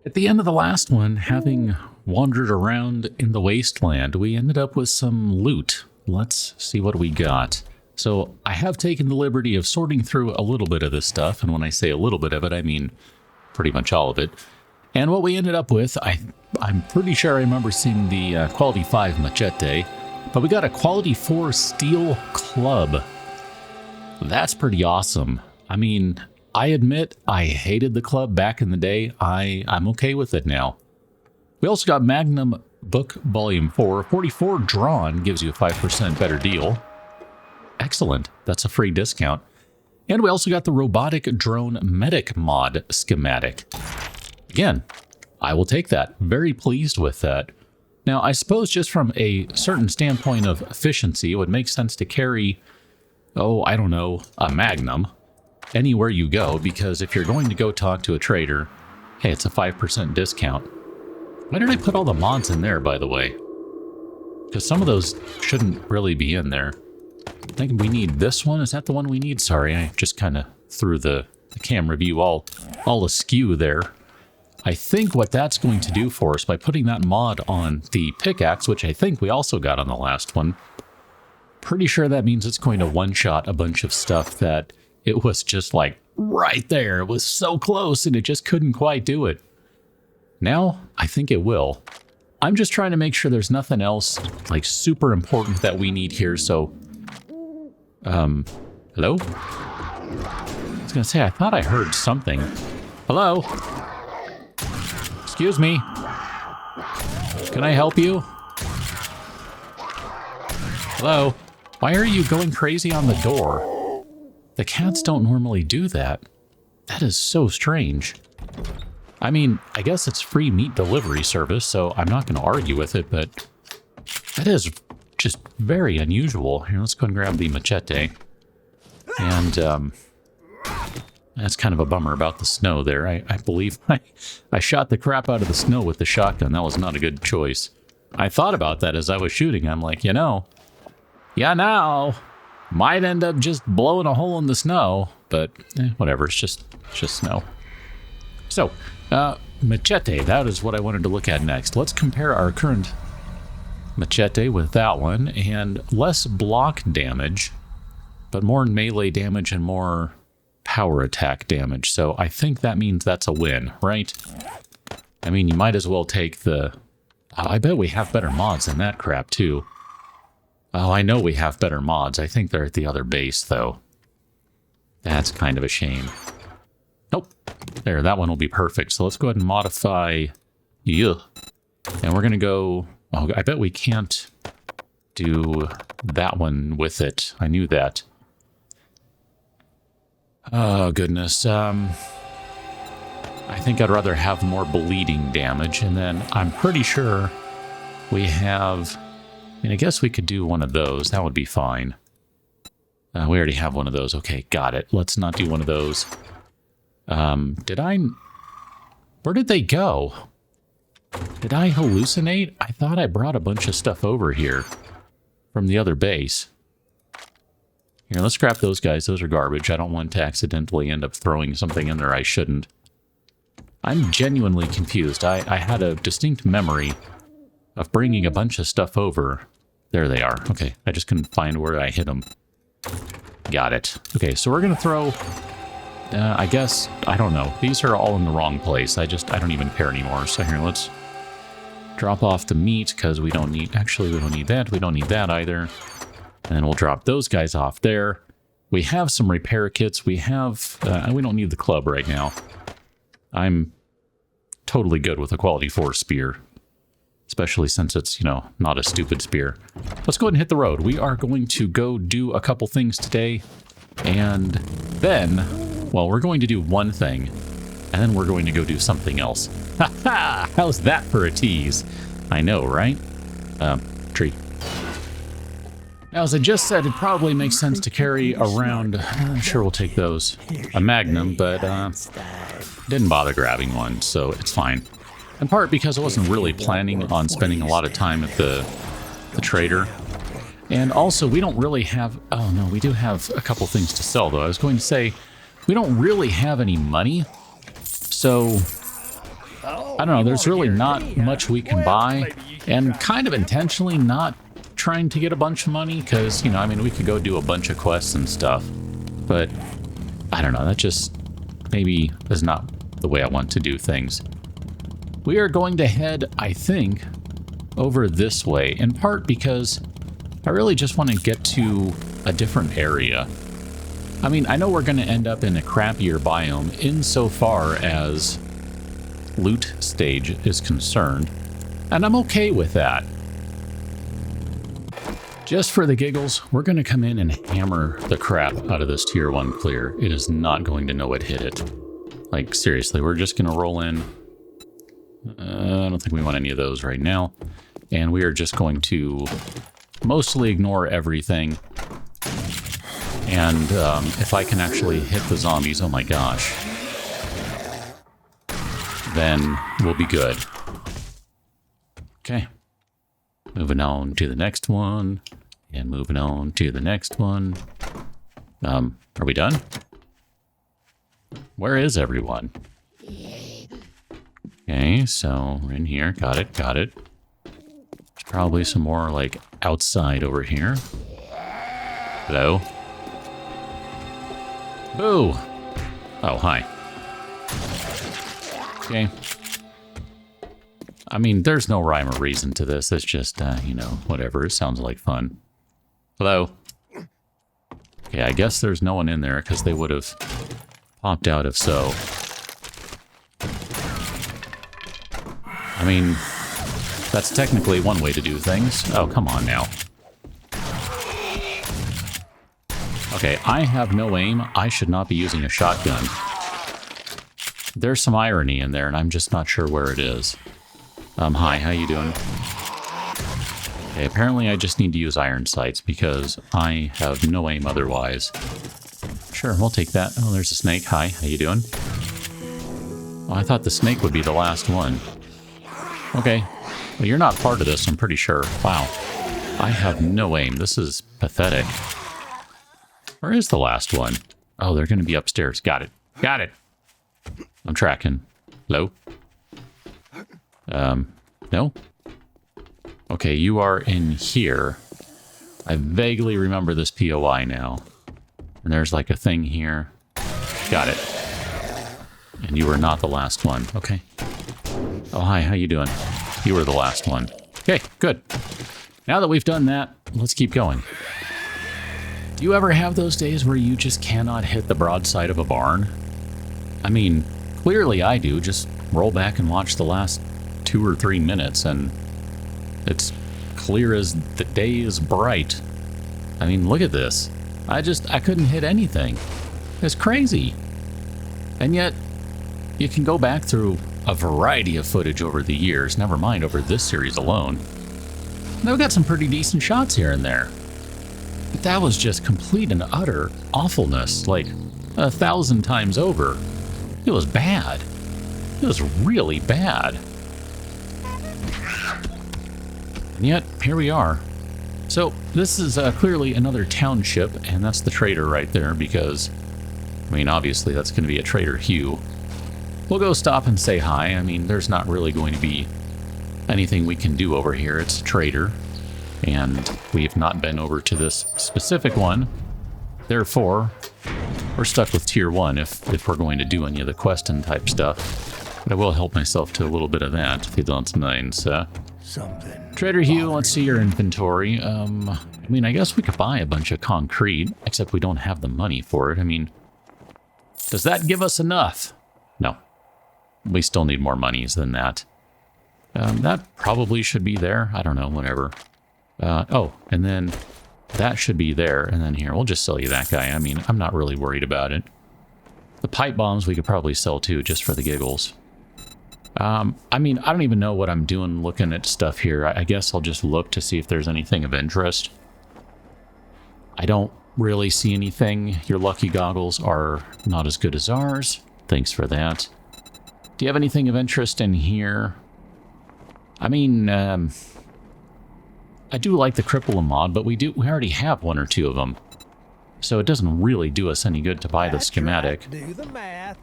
At the end of the last one, having wandered around in the wasteland, we ended up with some loot. Let's see what we got. So I have taken the liberty of sorting through a little bit of this stuff, and when I say a little bit of it, I mean pretty much all of it. And what we ended up with, I'm pretty sure I remember seeing the quality 5 machete, but we got a quality 4 steel club. That's pretty awesome. I mean, I admit I hated the club back in the day. I'm okay with it now. We also got Magnum Book Volume 4. 44 drawn gives you a 5% better deal. Excellent. That's a free discount. And we also got the Robotic Drone Medic Mod schematic. Again, I will take that. Very pleased with that. Now, I suppose just from a certain standpoint of efficiency, it would make sense to carry, I don't know, a Magnum anywhere you go, because if you're going to go talk to a trader, hey, it's a 5% discount. Why did I put all the mods in there, by the way? Because some of those shouldn't really be in there. I think we need this one. Is that the one we need? Sorry, I just kind of threw the camera view all askew there. I think what that's going to do for us by putting that mod on the pickaxe, which I think we also got on the last one, pretty sure that means it's going to one-shot a bunch of stuff that it was just like right there. It was so close and it just couldn't quite do it. Now, I think it will. I'm just trying to make sure there's nothing else like super important that we need here. So, hello? I was gonna say, I thought I heard something. Hello? Excuse me. Can I help you? Hello? Why are you going crazy on the door? The cats don't normally do that. That is so strange. I mean, I guess it's free meat delivery service, so I'm not going to argue with it, but that is just very unusual. Here, let's go and grab the machete. And that's kind of a bummer about the snow there. I believe I shot the crap out of the snow with the shotgun. That was not a good choice. I thought about that as I was shooting. I'm like, now, might end up just blowing a hole in the snow, but whatever, it's just snow. So, machete, that is what I wanted to look at next. Let's compare our current machete with that one, and less block damage, but more melee damage and more power attack damage. So I think that means that's a win, right? I mean, you might as well take the... I bet we have better mods than that crap, too. Oh, I know we have better mods. I think they're at the other base, though. That's kind of a shame. Nope. There, that one will be perfect. So let's go ahead and modify you. And we're going to go... Oh, I bet we can't do that one with it. I knew that. Oh, goodness. I think I'd rather have more bleeding damage. And then I'm pretty sure we have... I mean, I guess we could do one of those. That would be fine. We already have one of those. Okay, got it. Let's not do one of those. Where did they go? Did I hallucinate? I thought I brought a bunch of stuff over here from the other base. Here, let's scrap those guys. Those are garbage. I don't want to accidentally end up throwing something in there I shouldn't. I'm genuinely confused. I had a distinct memory of bringing a bunch of stuff over. There they are. Okay, I just couldn't find where I hit them. Got it. Okay, so we're going to throw... I guess, I don't know. These are all in the wrong place. I don't even care anymore. So here, let's drop off the meat, because we don't need... Actually, we don't need that. We don't need that either. And then we'll drop those guys off there. We have some repair kits. We have... we don't need the club right now. I'm totally good with a quality 4 spear. Especially since it's, not a stupid spear. Let's go ahead and hit the road. We are going to go do a couple things today. And then, well, we're going to do one thing. And then we're going to go do something else. Ha ha! How's that for a tease? I know, right? Tree. Now, as I just said, it probably makes sense to carry around... I'm sure we'll take those. A Magnum, but didn't bother grabbing one, so it's fine. In part because I wasn't really planning on spending a lot of time at the trader. And also, we don't really have... Oh, no, we do have a couple things to sell, though. I was going to say, we don't really have any money. So, I don't know, there's really not much we can buy, and kind of intentionally not trying to get a bunch of money, because, you know, I mean, we could go do a bunch of quests and stuff, but I don't know, that just maybe is not the way I want to do things. We are going to head, I think, over this way, in part because I really just want to get to a different area. I mean, I know we're going to end up in a crappier biome insofar as loot stage is concerned, and I'm okay with that. Just for the giggles, we're going to come in and hammer the crap out of this tier 1 clear. It is not going to know what hit it. Like, seriously, we're just going to roll in. I don't think we want any of those right now. And we are just going to mostly ignore everything. And if I can actually hit the zombies, oh my gosh, then we'll be good. Okay. Moving on to the next one. And moving on to the next one. Are we done? Where is everyone? Okay, so we're in here. Got it, got it. There's probably some more, like, outside over here. Hello? Boo! Oh, hi. Okay. I mean, there's no rhyme or reason to this. It's just, you know, whatever. It sounds like fun. Hello? Okay, I guess there's no one in there because they would have popped out if so. I mean, that's technically one way to do things. Oh, come on now. Okay, I have no aim. I should not be using a shotgun. There's some irony in there, and I'm just not sure where it is. Hi, how you doing? Okay, apparently I just need to use iron sights because I have no aim otherwise. Sure, we'll take that. Oh, there's a snake. Hi, how you doing? Oh, I thought the snake would be the last one. Okay. Well, you're not part of this, I'm pretty sure. Wow. I have no aim. This is pathetic. Where is the last one? Oh, they're going to be upstairs. Got it. Got it. I'm tracking. Hello? No? Okay, you are in here. I vaguely remember this POI now. And there's like a thing here. Got it. And you were not the last one. Okay. Oh, hi, how you doing? You were the last one. Okay, good. Now that we've done that, let's keep going. Do you ever have those days where you just cannot hit the broadside of a barn? I mean, clearly I do. Just roll back and watch the last 2 or 3 minutes and it's clear as the day is bright. I mean, look at this. I couldn't hit anything. It's crazy. And yet, you can go back through a variety of footage over the years, never mind over this series alone. And I've got some pretty decent shots here and there. But that was just complete and utter awfulness, like 1,000 times over. It was bad. It was really bad. And yet, here we are. So, this is clearly another township, and that's the trader right there, because, I mean, obviously that's going to be a Trader Hugh. We'll go stop and say hi. I mean, there's not really going to be anything we can do over here. It's a trader, and we've not been over to this specific one. Therefore, we're stuck with Tier 1 if we're going to do any of the questing type stuff. But I will help myself to a little bit of that, if you don't mind, sir. Trader Hugh, let's see your inventory. I mean, I guess we could buy a bunch of concrete, except we don't have the money for it. I mean, does that give us enough? No. We still need more monies than that. That probably should be there. I don't know, whatever. Oh, and then that should be there. And then here, we'll just sell you that guy. I mean, I'm not really worried about it. The pipe bombs we could probably sell too, just for the giggles. I mean, I don't even know what I'm doing looking at stuff here. I guess I'll just look to see if there's anything of interest. I don't really see anything. Your lucky goggles are not as good as ours. Thanks for that. Do you have anything of interest in here? I mean, I do like the cripple mod, but we already have 1 or 2 of them. So it doesn't really do us any good to buy the schematic. Do the math.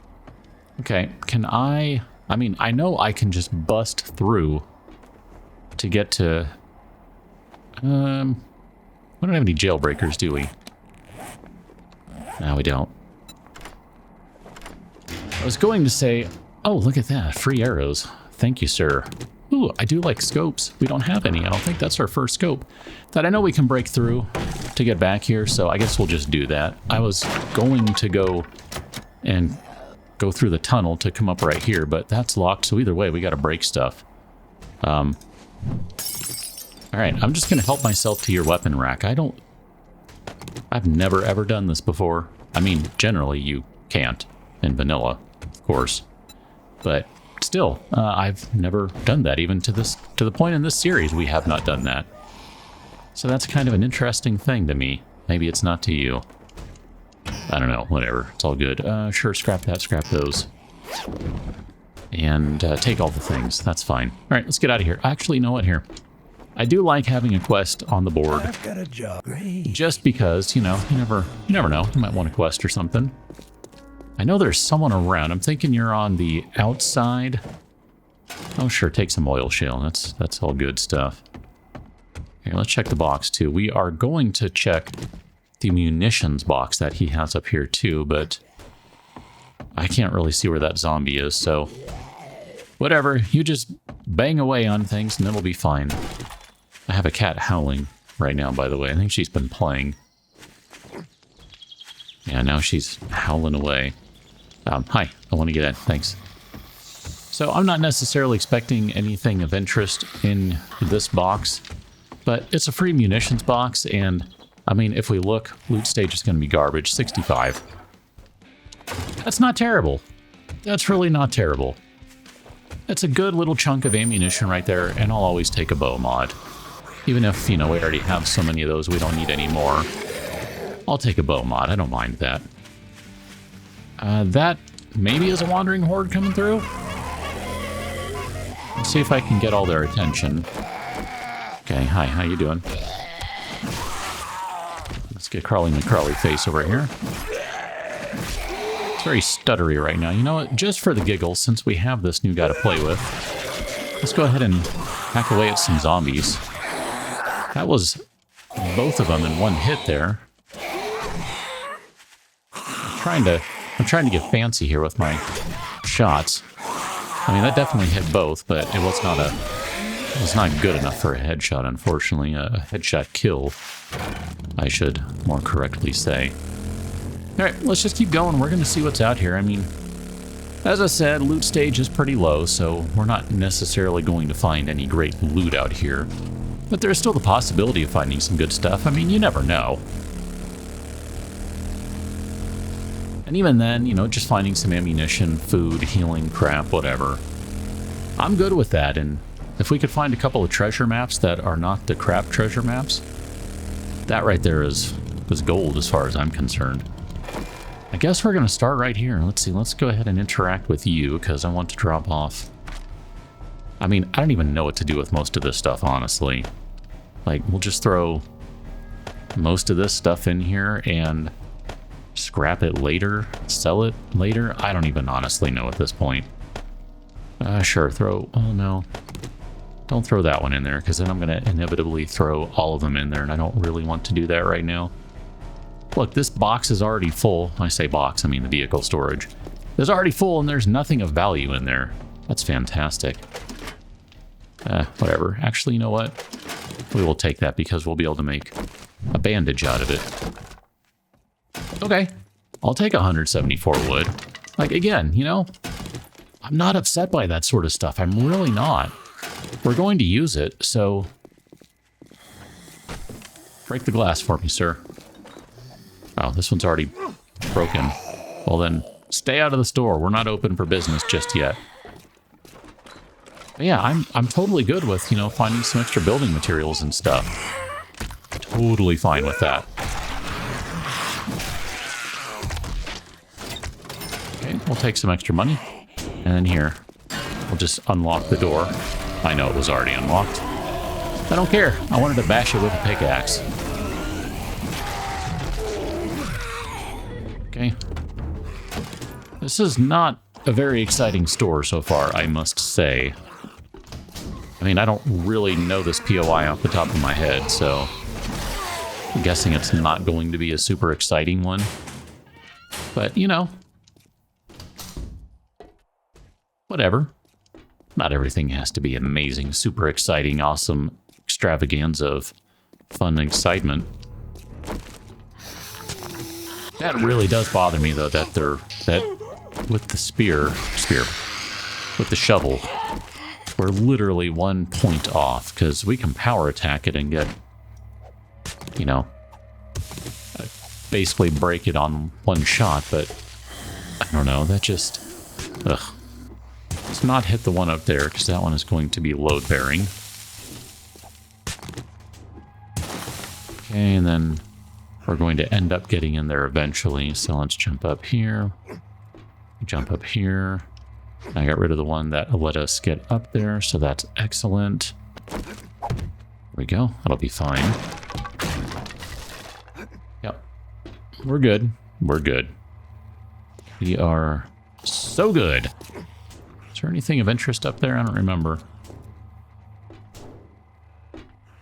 Okay, can I I mean, I know I can just bust through to get to... we don't have any jailbreakers, do we? No, we don't. I was going to say, oh, look at that. Free arrows. Thank you, sir. Ooh, I do like scopes. We don't have any. I don't think that's our first scope. That I know we can break through to get back here, so I guess we'll just do that. I was going to go and go through the tunnel to come up right here, but that's locked, so either way, we gotta break stuff. Alright, I'm just gonna help myself to your weapon rack. I've never ever done this before. I mean, generally you can't in vanilla, of course. But still, I've never done that. Even to the point in this series, we have not done that. So that's kind of an interesting thing to me. Maybe it's not to you. I don't know, whatever. It's all good. Sure, scrap that, scrap those. And take all the things. That's fine. All right, let's get out of here. Actually, you know what? Here. I do like having a quest on the board. I've got a job. Great. Just because, you know, you never know. You might want a quest or something. I know there's someone around. I'm thinking you're on the outside. Oh, sure. Take some oil shale. That's all good stuff. Okay, let's check the box, too. We are going to check the munitions box that he has up here, too, but I can't really see where that zombie is, so whatever. You just bang away on things, and it'll be fine. I have a cat howling right now, by the way. I think she's been playing. Yeah, now she's howling away. Hi, I want to get in. Thanks. So I'm not necessarily expecting anything of interest in this box, but it's a free munitions box, and I mean, if we look, loot stage is going to be garbage. 65. That's not terrible. That's really not terrible. It's a good little chunk of ammunition right there, and I'll always take a bow mod. Even if, you know, we already have so many of those, we don't need any more. I'll take a bow mod. I don't mind that. That maybe is a wandering horde coming through. Let's see if I can get all their attention. Okay, hi, how you doing? Let's get Crawly McCrawly face over here. It's very stuttery right now. You know what? Just for the giggles, since we have this new guy to play with, let's go ahead and hack away at some zombies. That was both of them in one hit there. I'm trying to get fancy here with my shots. I mean, that definitely hit both, but it was not good enough for a headshot, unfortunately. A headshot kill, I should more correctly say. All right, let's just keep going. We're going to see what's out here. I mean, as I said, loot stage is pretty low, so we're not necessarily going to find any great loot out here. But there's still the possibility of finding some good stuff. I mean, you never know. And even then, you know, just finding some ammunition, food, healing, crap, whatever. I'm good with that, and if we could find a couple of treasure maps that are not the crap treasure maps, that right there is gold as far as I'm concerned. I guess we're going to start right here. Let's see, let's go ahead and interact with you, because I want to drop off. I mean, I don't even know what to do with most of this stuff, honestly. Like, we'll just throw most of this stuff in here and scrap it later, sell it later. I don't even honestly know at this point. Sure, oh no. Don't throw that one in there, because then I'm going to inevitably throw all of them in there, and I don't really want to do that right now. Look, this box is already full. When I say box, I mean the vehicle storage. It's already full, and there's nothing of value in there. That's fantastic. Whatever. Actually, you know what? We will take that, because we'll be able to make a bandage out of it. Okay. I'll take 174 wood. Like, again, you know, I'm not upset by that sort of stuff. I'm really not. We're going to use it, so break the glass for me, sir. Oh, this one's already broken. Well then, stay out of the store. We're not open for business just yet. But yeah, I'm totally good with, you know, finding some extra building materials and stuff. Totally fine with that. Okay, we'll take some extra money. And then here, we'll just unlock the door. I know it was already unlocked. I don't care. I wanted to bash it with a pickaxe. Okay. This is not a very exciting store so far, I must say. I mean, I don't really know this POI off the top of my head, so I'm guessing it's not going to be a super exciting one. But, you know, whatever. Not everything has to be an amazing, super exciting, awesome extravaganza of fun and excitement. That really does bother me, though, that with the with the shovel, we're literally 1 point off, because we can power attack it and get, you know, basically break it on one shot, but I don't know, that just, ugh. Let's not hit the one up there, because that one is going to be load-bearing. Okay, and then we're going to end up getting in there eventually, so let's jump up here. Jump up here. I got rid of the one that let us get up there, so that's excellent. There we go. That'll be fine. Yep. We're good. We're good. We are so good. Is there anything of interest up there? I don't remember.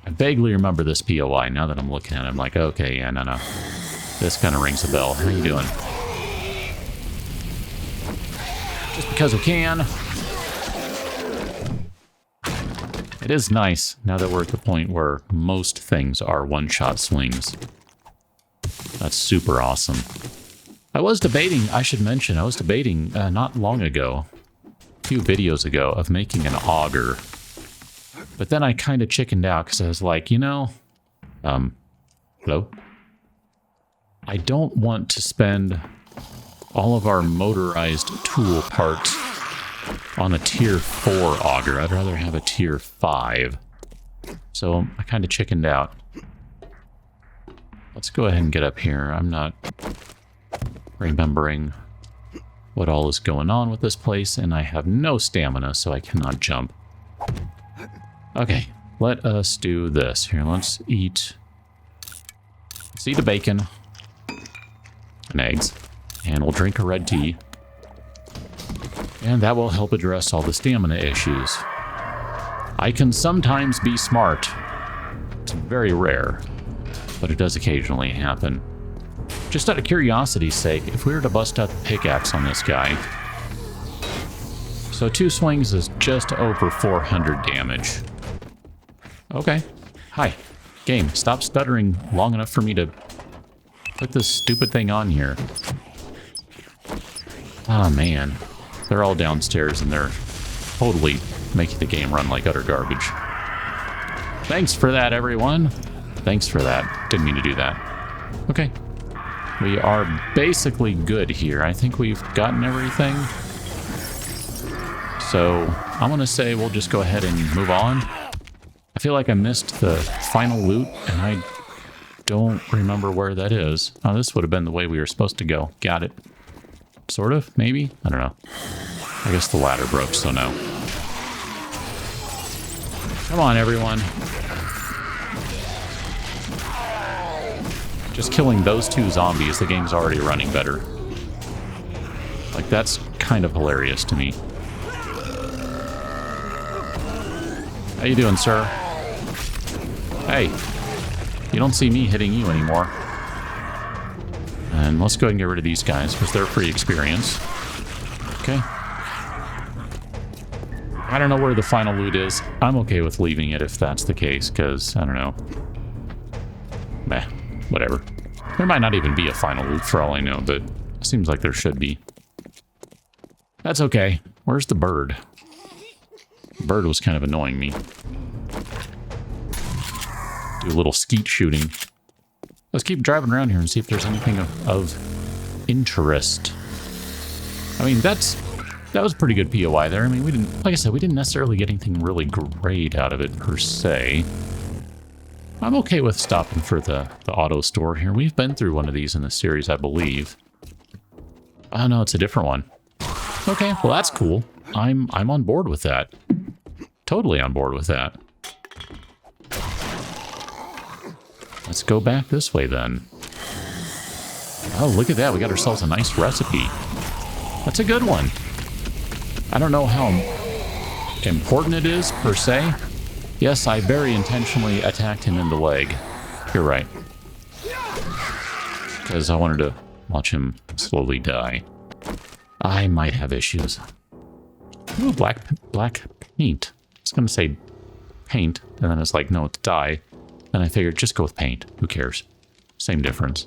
I vaguely remember this POI. Now that I'm looking at it, I'm like, okay, yeah, no. This kind of rings a bell. How you doing? Just because we can. It is nice, now that we're at the point where most things are one-shot swings. That's super awesome. I was debating, I should mention, not long ago, a few videos ago, of making an auger. But then I kind of chickened out, because I was like, you know, hello? I don't want to spend all of our motorized tool parts on a tier 4 auger. I'd rather have a tier 5. So I kind of chickened out. Let's go ahead and get up here. I'm not remembering what all is going on with this place, and I have no stamina, so I cannot jump. Okay, let us do this. Here, let's eat a bacon and eggs. And we'll drink a red tea. And that will help address all the stamina issues. I can sometimes be smart. It's very rare, but it does occasionally happen. Just out of curiosity's sake, if we were to bust out the pickaxe on this guy... So 2 swings is just over 400 damage. Okay. Hi. Game, stop stuttering long enough for me to put this stupid thing on here. Oh man, they're all downstairs and they're totally making the game run like utter garbage. Thanks for that, everyone. Thanks for that. Didn't mean to do that. Okay. We are basically good here. I think we've gotten everything. So I'm going to say we'll just go ahead and move on. I feel like I missed the final loot and I don't remember where that is. Oh, this would have been the way we were supposed to go. Got it. Sort of, maybe? I don't know. I guess the ladder broke, so no. Come on, everyone. Just killing those 2 zombies, the game's already running better. Like, that's kind of hilarious to me. How you doing, sir? Hey, you don't see me hitting you anymore. And let's go ahead and get rid of these guys, because they're free experience. Okay. I don't know where the final loot is. I'm okay with leaving it if that's the case, because, I don't know. Meh, whatever. There might not even be a final loot for all I know, but it seems like there should be. That's okay. Where's the bird? The bird was kind of annoying me. Do a little skeet shooting. Let's keep driving around here and see if there's anything of interest. I mean, that was a pretty good POI there. I mean, we didn't, like I said, we didn't necessarily get anything really great out of it per se. I'm okay with stopping for the auto store here. We've been through one of these in the series, I believe. Oh no, it's a different one. Okay, well that's cool. I'm on board with that. Totally on board with that. Let's go back this way then. Oh, look at that. We got ourselves a nice recipe. That's a good one. I don't know how important it is, per se. Yes, I very intentionally attacked him in the leg. You're right. Because I wanted to watch him slowly die. I might have issues. Ooh, black paint. I was going to say paint, and then it's like, no, it's dye. And I figured, just go with paint. Who cares? Same difference.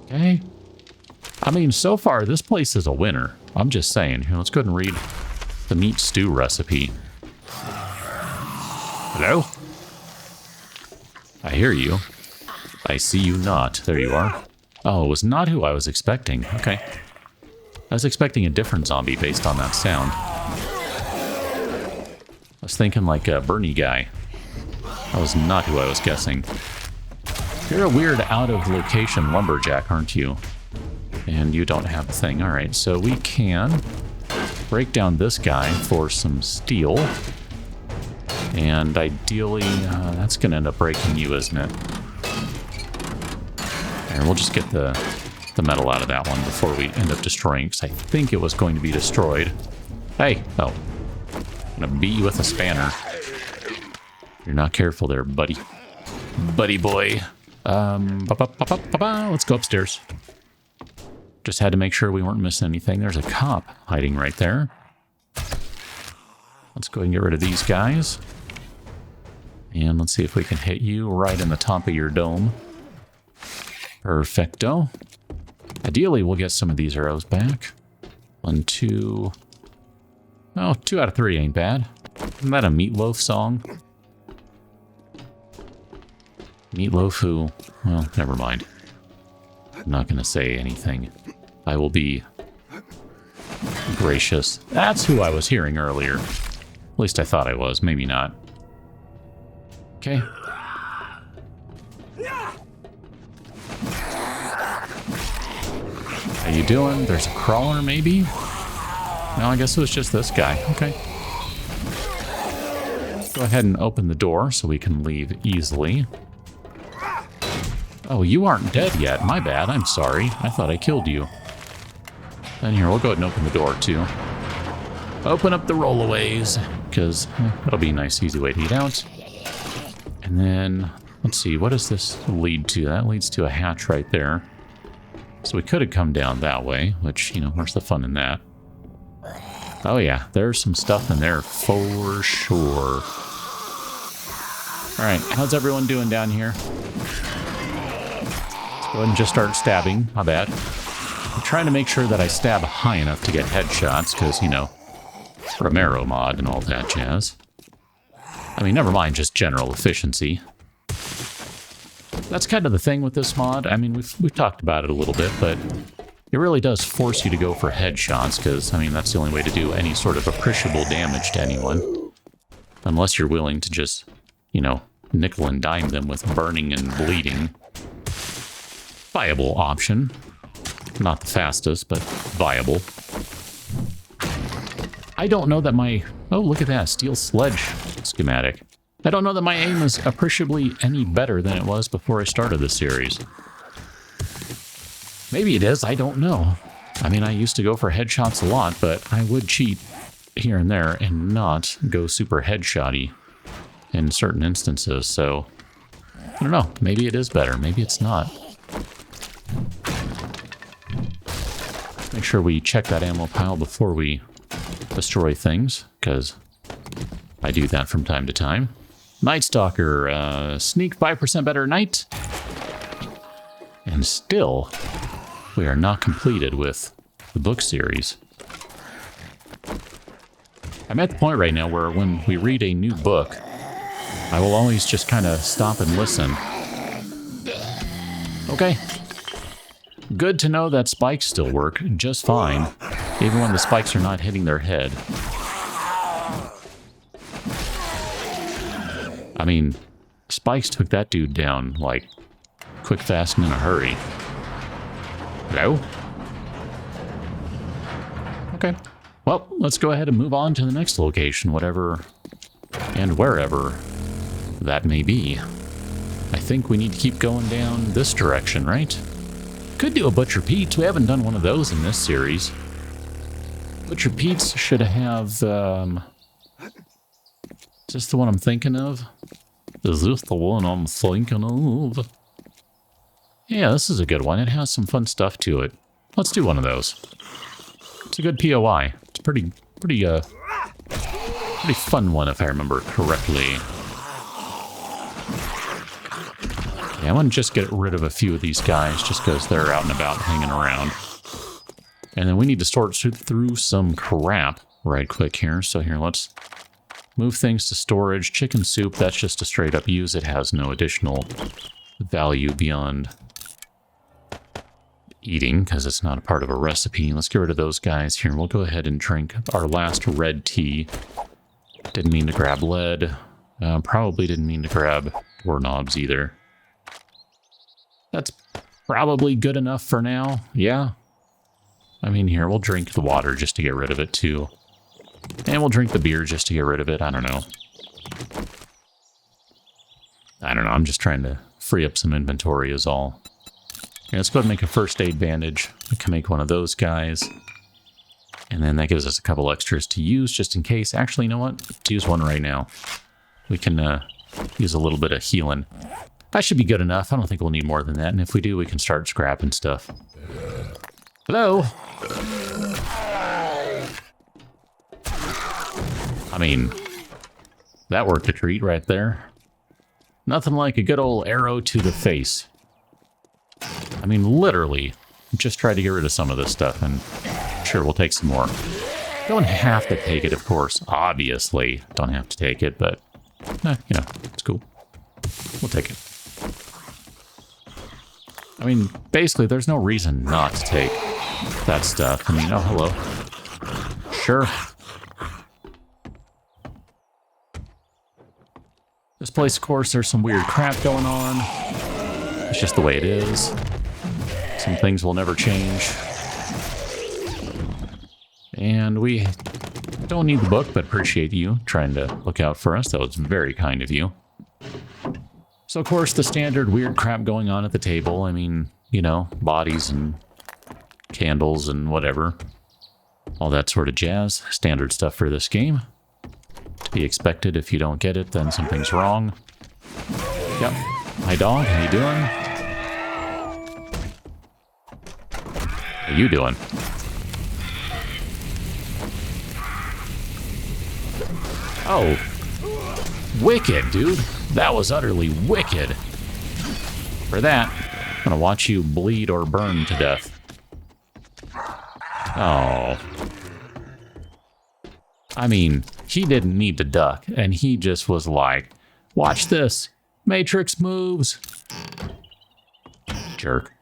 Okay. I mean, so far, this place is a winner. I'm just saying. Here, let's go ahead and read the meat stew recipe. Hello? I hear you. I see you not. There you are. Oh, it was not who I was expecting. Okay. I was expecting a different zombie based on that sound. I was thinking like a Bernie guy. That was not who I was guessing. You're a weird out-of-location lumberjack, aren't you? And you don't have a thing. Alright, so we can break down this guy for some steel. And ideally, that's going to end up breaking you, isn't it? And we'll just get the metal out of that one before we end up destroying it, because I think it was going to be destroyed. Hey! Oh. I'm going to beat you with a spanner. You're not careful there, buddy. Buddy boy. Let's go upstairs. Just had to make sure we weren't missing anything. There's a cop hiding right there. Let's go ahead and get rid of these guys. And let's see if we can hit you right in the top of your dome. Perfecto. Ideally, we'll get some of these arrows back. 1, 2... Oh, 2 out of 3 ain't bad. Isn't that a Meatloaf song? Meatloaf who? Well, never mind. I'm not going to say anything. I will be gracious. That's who I was hearing earlier. At least I thought I was. Maybe not. Okay. How you doing? There's a crawler, maybe? No, I guess it was just this guy. Okay. Go ahead and open the door so we can leave easily. Oh, you aren't dead yet. My bad. I'm sorry. I thought I killed you. And here, we'll go ahead and open the door, too. Open up the rollaways, because that'll be a nice, easy way to get out. And then, let's see, what does this lead to? That leads to a hatch right there. So we could have come down that way, which, you know, where's the fun in that? Oh, yeah, there's some stuff in there for sure. All right, how's everyone doing down here? Go ahead and just start stabbing. My bad. I'm trying to make sure that I stab high enough to get headshots, because, you know, Romero Mod and all that jazz. I mean, never mind just general efficiency. That's kind of the thing with this mod. I mean, we've talked about it a little bit, but it really does force you to go for headshots, because, I mean, that's the only way to do any sort of appreciable damage to anyone. Unless you're willing to just, you know, nickel and dime them with burning and bleeding. Viable option. Not the fastest, but viable. I don't know that my... Oh, look at that. Steel sledge schematic. I don't know that my aim is appreciably any better than it was before I started the series. Maybe it is. I don't know. I mean, I used to go for headshots a lot, but I would cheat here and there and not go super headshotty in certain instances, so... I don't know. Maybe it is better. Maybe it's not. Make sure we check that ammo pile before we destroy things, because I do that from time to time. Night Stalker, sneak 5% better at night. And still, we are not completed with the book series. I'm at the point right now where when we read a new book, I will always just kind of stop and listen. Okay. Good to know that spikes still work just fine, even when the spikes are not hitting their head. I mean, spikes took that dude down, like, quick, fast, and in a hurry. Hello? Okay. Well, let's go ahead and move on to the next location, whatever and wherever that may be. I think we need to keep going down this direction, right? Could do a Butcher Pete's. We haven't done one of those in this series. Butcher Pete's should have, is this the one I'm thinking of? Is this the one I'm thinking of? Yeah, this is a good one. It has some fun stuff to it. Let's do one of those. It's a good POI. It's pretty fun one if I remember correctly. Yeah, I want to just get rid of a few of these guys just because they're out and about hanging around. And then we need to sort through some crap right quick here. So here, let's move things to storage. Chicken soup, that's just a straight up use. It has no additional value beyond eating because it's not a part of a recipe. Let's get rid of those guys here. We'll go ahead and drink our last red tea. Didn't mean to grab lead. Probably didn't mean to grab doorknobs either. That's probably good enough for now. Yeah. I mean, here, we'll drink the water just to get rid of it, too. And we'll drink the beer just to get rid of it. I don't know. I'm just trying to free up some inventory is all. Okay, let's go ahead and make a first aid bandage. We can make one of those guys. And then that gives us a couple extras to use just in case. Actually, you know what? Let's use one right now. We can use a little bit of healing. That should be good enough. I don't think we'll need more than that. And if we do, we can start scrapping stuff. Hello? I mean, that worked a treat right there. Nothing like a good old arrow to the face. I mean, literally, just try to get rid of some of this stuff, and sure, we'll take some more. Don't have to take it, of course. Obviously, don't have to take it, but, you know, it's cool. We'll take it. I mean, basically, there's no reason not to take that stuff. I mean, oh, hello. Sure. This place, of course, there's some weird crap going on. It's just the way it is. Some things will never change. And we don't need the book, but appreciate you trying to look out for us. That was very kind of you. So, of course, the standard weird crap going on at the table. I mean, you know, bodies and candles and whatever. All that sort of jazz. Standard stuff for this game. To be expected. If you don't get it, then something's wrong. Yep. Hi, dog. How you doing? How you doing? Oh. Wicked, dude. That was utterly wicked. For that, I'm gonna watch you bleed or burn to death. Oh. I mean, he didn't need to duck, and he just was like, watch this. Matrix moves. Jerk.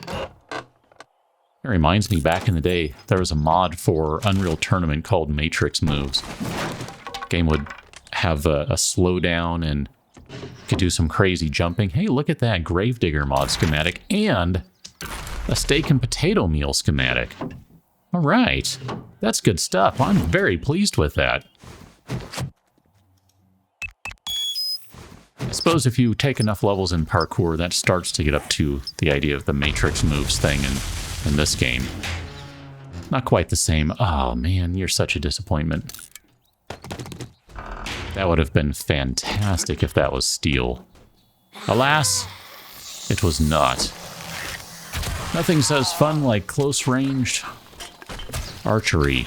It reminds me, back in the day, there was a mod for Unreal Tournament called Matrix Moves. Game would have a slowdown and could do some crazy jumping. Hey, look at that Gravedigger mod schematic and a steak and potato meal schematic. All right, that's good stuff. I'm very pleased with that. I suppose if you take enough levels in parkour, that starts to get up to the idea of the Matrix moves thing in this game. Not quite the same. Oh man, you're such a disappointment. That would have been fantastic if that was steel. Alas, it was not. Nothing says fun like close-ranged archerying.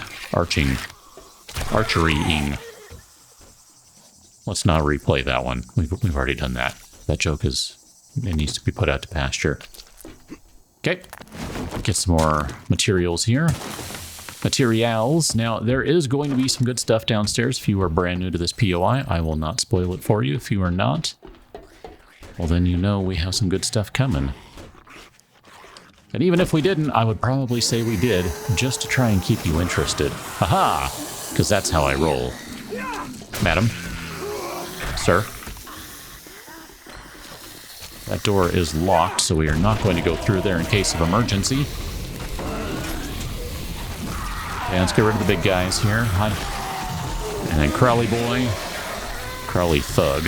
Let's not replay that one. We've already done that. That joke it needs to be put out to pasture. Okay, get some more materials here. Materials. Now, there is going to be some good stuff downstairs. If you are brand new to this POI, I will not spoil it for you. If you are not, well, then you know we have some good stuff coming. And even if we didn't, I would probably say we did, just to try and keep you interested. Haha! Because that's how I roll. Madam? Sir? That door is locked, so we are not going to go through there in case of emergency. Okay, let's get rid of the big guys here. And then Crowley Boy. Crowley Thug.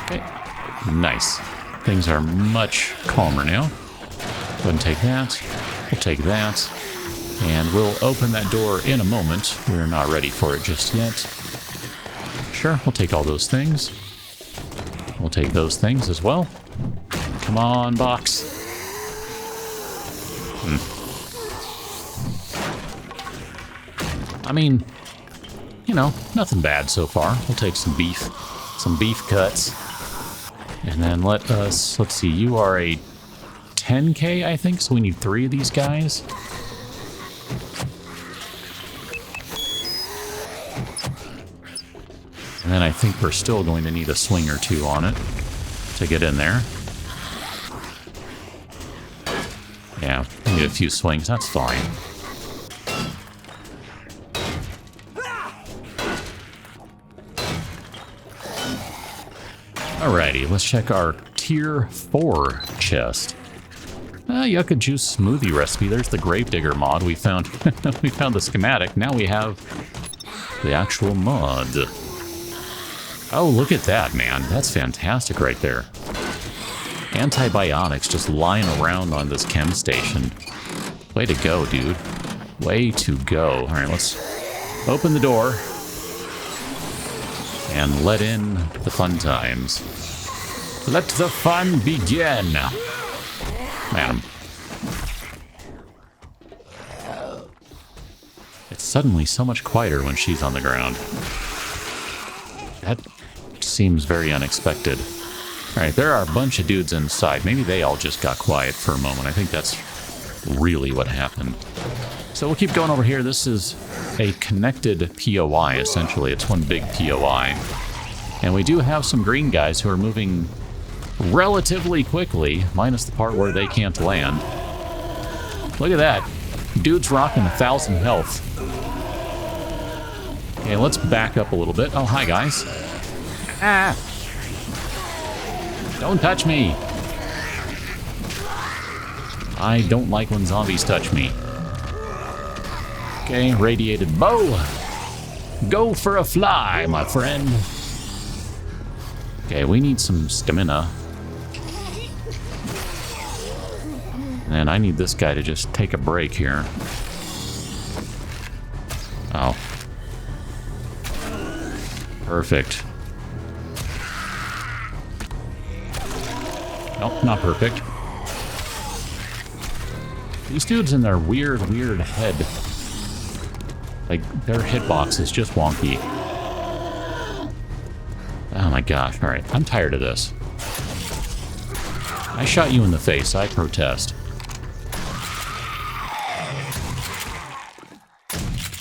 Okay. Nice. Things are much calmer now. Go ahead and take that. We'll take that. And we'll open that door in a moment. We're not ready for it just yet. Sure, we'll take all those things. We'll take those things as well. Come on, box. I mean, you know, nothing bad so far. We'll take some beef cuts. And then let's see, you are a 10K, I think, so we need 3 of these guys. And then I think we're still going to need a swing or 2 on it to get in there. Yeah, we need a few swings, that's fine. Alrighty, let's check our tier 4 chest. Yucca juice smoothie recipe. There's the Gravedigger mod. We found we found the schematic. Now we have the actual mod. Oh, look at that, man. That's fantastic right there. Antibiotics just lying around on this chem station. Way to go, dude. Way to go. All right, let's open the door and let in the fun times. Let the fun begin. Man. It's suddenly so much quieter when she's on the ground. That seems very unexpected. Alright, there are a bunch of dudes inside. Maybe they all just got quiet for a moment. I think that's really what happened. So we'll keep going over here. This is a connected POI, essentially. It's one big POI. And we do have some green guys who are moving relatively quickly, minus the part where they can't land. Look at that. Dude's rocking 1,000 health. Okay, let's back up a little bit. Oh, hi, guys. Ah! Don't touch me. I don't like when zombies touch me. Okay, radiated bow. Go for a fly, my friend. Okay, we need some stamina. And I need this guy to just take a break here. Oh. Perfect. Nope, not perfect. These dudes in their weird head. Like, their hitbox is just wonky. Oh my gosh, alright. I'm tired of this. I shot you in the face. I protest.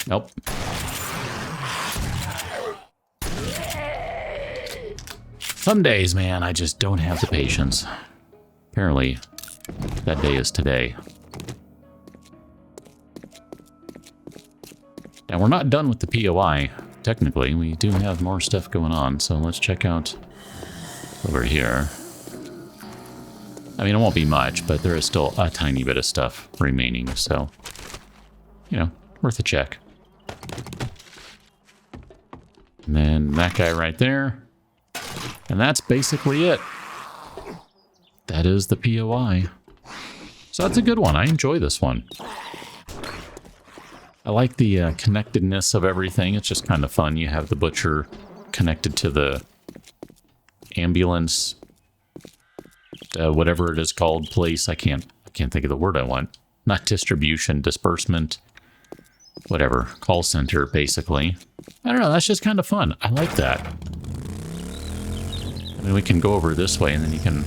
Nope. Some days, man, I just don't have the patience. Apparently, that day is today. Now, we're not done with the POI, technically. We do have more stuff going on, so let's check out over here. I mean, it won't be much, but there is still a tiny bit of stuff remaining, so, you know, worth a check. And then that guy right there. And that's basically it. That is the POI. So that's a good one. I enjoy this one. I like the connectedness of everything. It's just kind of fun. You have the butcher connected to the ambulance, whatever it is called, place. I can't think of the word I want. Not distribution, disbursement, whatever. Call center, basically. I don't know. That's just kind of fun. I like that. I mean, we can go over this way, and then you can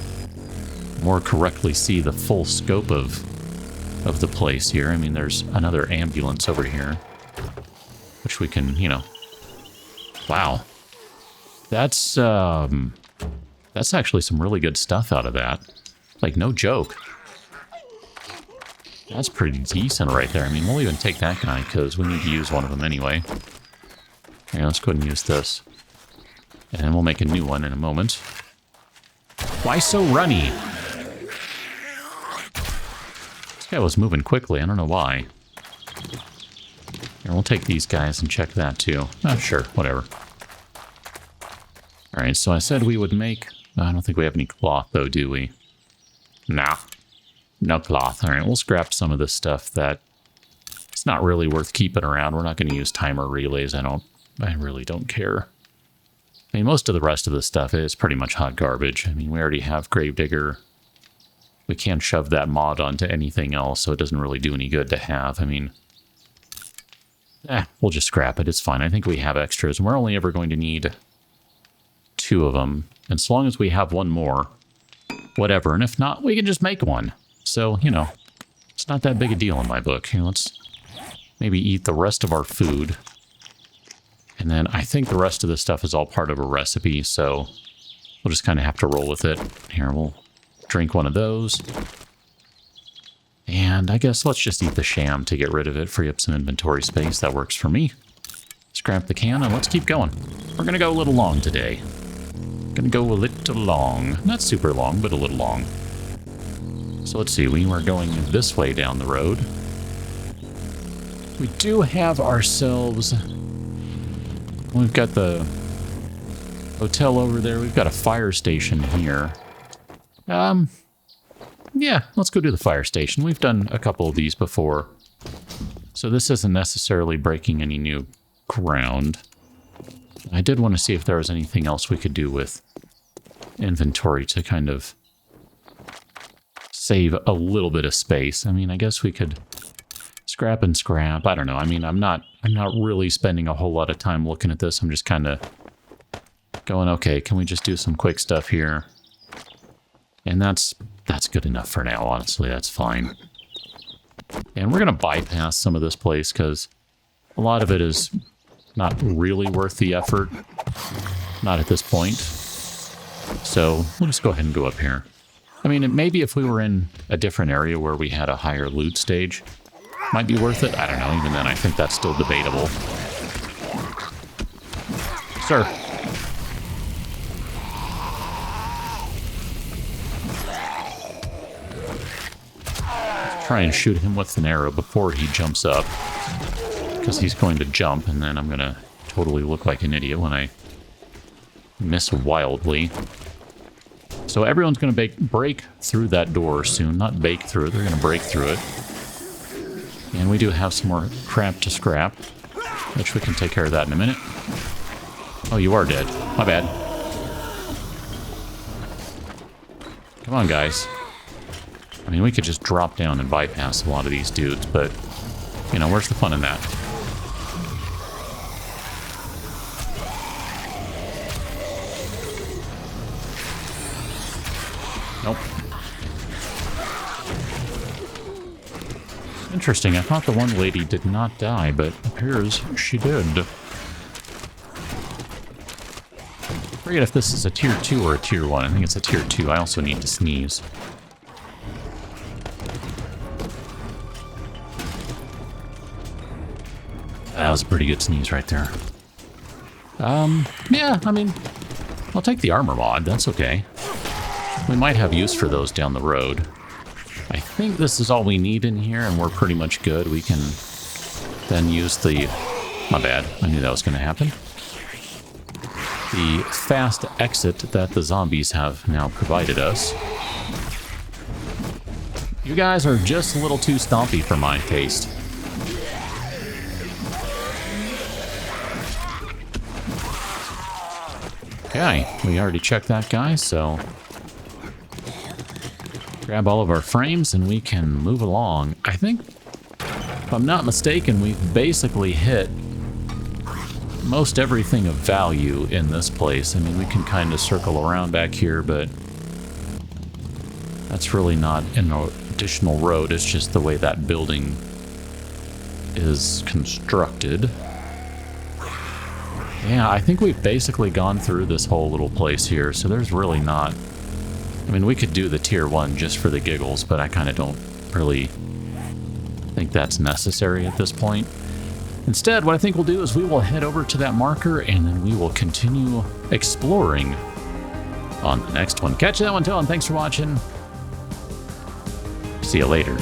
more correctly see the full scope of the place here. I mean, there's another ambulance over here, which we can, you know. Wow. That's actually some really good stuff out of that. Like, no joke. That's pretty decent right there. I mean, we'll even take that guy, because we need to use one of them anyway. Okay, let's go ahead and use this. And then we'll make a new one in a moment. Why so runny? This guy was moving quickly. I don't know why. Here, we'll take these guys and check that too. Oh, sure, whatever. Alright, so I said we would make... I don't think we have any cloth, though, do we? Nah. No cloth. All right, we'll scrap some of this stuff that it's not really worth keeping around. We're not going to use timer relays. I really don't care. I mean, most of the rest of the stuff is pretty much hot garbage. I mean, we already have Gravedigger. We can't shove that mod onto anything else, so it doesn't really do any good to have. I mean, we'll just scrap it. It's fine. I think we have extras, and we're only ever going to need 2 of them. And so long as we have one more, whatever. And if not, we can just make one. So, you know, it's not that big a deal in my book. Here, let's maybe eat the rest of our food. And then I think the rest of the stuff is all part of a recipe, so we'll just kind of have to roll with it. Here, we'll drink one of those. And I guess let's just eat the sham to get rid of it, free up some inventory space. That works for me. Scrap the can, and let's keep going. We're going to go a little long today. Going to go a little long. Not super long, but a little long. So let's see, we were going this way down the road. We do have ourselves... We've got the hotel over there. We've got a fire station here. Yeah, let's go do the fire station. We've done a couple of these before. So this isn't necessarily breaking any new ground. I did want to see if there was anything else we could do with inventory to kind of save a little bit of space. I mean, I guess we could scrap and scrap. I don't know. I mean, I'm not really spending a whole lot of time looking at this. I'm just kind of going, okay, can we just do some quick stuff here? And that's good enough for now, honestly. That's fine. And we're going to bypass some of this place because a lot of it is not really worth the effort. Not at this point. So we'll just go ahead and go up here. I mean, maybe if we were in a different area where we had a higher loot stage, might be worth it. I don't know. Even then, I think that's still debatable. Sir. Let's try and shoot him with an arrow before he jumps up. Because he's going to jump, and then I'm going to totally look like an idiot when I miss wildly. So everyone's going to break through that door soon. Not bake through it. They're going to break through it. And we do have some more crap to scrap, which we can take care of that in a minute. Oh, you are dead. My bad. Come on, guys. I mean, we could just drop down and bypass a lot of these dudes, but, you know, where's the fun in that? Nope. Interesting, I thought the one lady did not die, but appears she did. I forget if this is a tier 2 or a tier 1. I think it's a tier 2. I also need to sneeze. That was a pretty good sneeze right there. Yeah, I mean, I'll take the armor mod. That's okay. We might have use for those down the road. I think this is all we need in here, and we're pretty much good. We can then use the... My bad. I knew that was going to happen. The fast exit that the zombies have now provided us. You guys are just a little too stompy for my taste. Okay, we already checked that guy, so... Grab all of our frames and we can move along. I think, if I'm not mistaken, we've basically hit most everything of value in this place. I mean, we can kind of circle around back here, but that's really not an additional road. It's just the way that building is constructed. Yeah, I think we've basically gone through this whole little place here, so there's really not... I mean, we could do the tier 1 just for the giggles, but I kind of don't really think that's necessary at this point. Instead, what I think we'll do is we will head over to that marker, and then we will continue exploring on the next one. Catch that one, till, and thanks for watching. See you later.